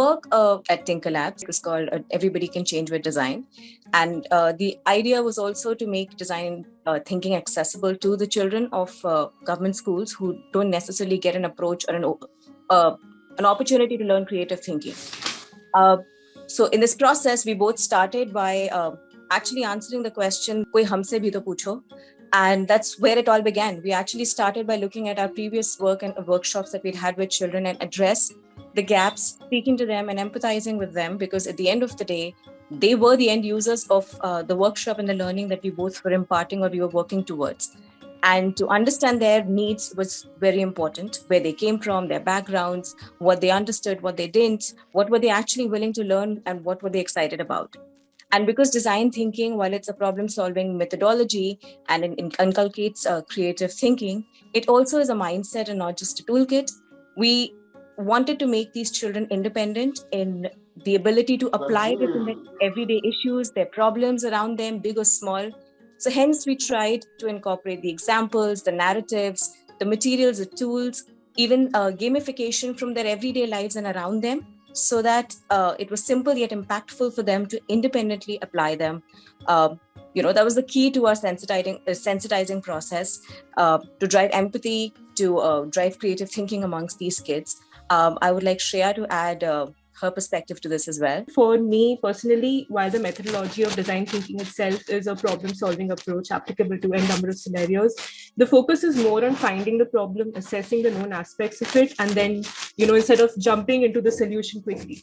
work at TinkerLabs is called Everybody Can Change with Design. And the idea was also to make design thinking accessible to the children of government schools who don't necessarily get an approach or an opportunity to learn creative thinking. So in this process, we both started by actually answering the question, "Koi humse bhi to pucho?" And that's where it all began. We actually started by looking at our previous work and workshops that we'd had with children and address the gaps, speaking to them and empathizing with them, because at the end of the day, they were the end users of the workshop and the learning that we both were imparting or we were working towards. And to understand their needs was very important, where they came from, their backgrounds, what they understood, what they didn't, what were they actually willing to learn, and what were they excited about. And because design thinking, while it's a problem-solving methodology and it inculcates creative thinking, it also is a mindset and not just a toolkit. We wanted to make these children independent in the ability to apply this in their everyday issues, their problems around them, big or small. So hence we tried to incorporate the examples, the narratives, the materials, the tools, even gamification from their everyday lives and around them, so that it was simple yet impactful for them to independently apply them. That was the key to our sensitizing process, to drive empathy, to drive creative thinking amongst these kids. I would like Shreya to add her perspective to this as well. For me personally, while the methodology of design thinking itself is a problem-solving approach applicable to a number of scenarios, the focus is more on finding the problem, assessing the known aspects of it, and then, instead of jumping into the solution quickly.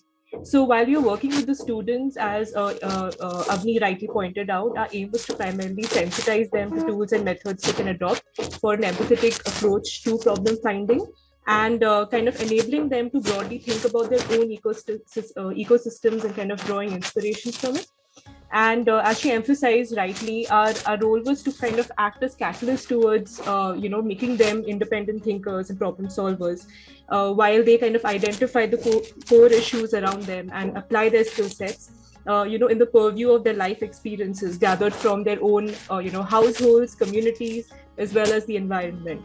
So while you're working with the students, as Avani rightly pointed out, our aim was to primarily sensitize them to tools and methods they can adopt for an empathetic approach to problem finding, and kind of enabling them to broadly think about their own ecosystems and kind of drawing inspirations from it. And as she emphasized rightly, our role was to kind of act as catalyst towards, making them independent thinkers and problem solvers, while they kind of identify the core issues around them and apply their skill sets, in the purview of their life experiences gathered from their own, households, communities, as well as the environment.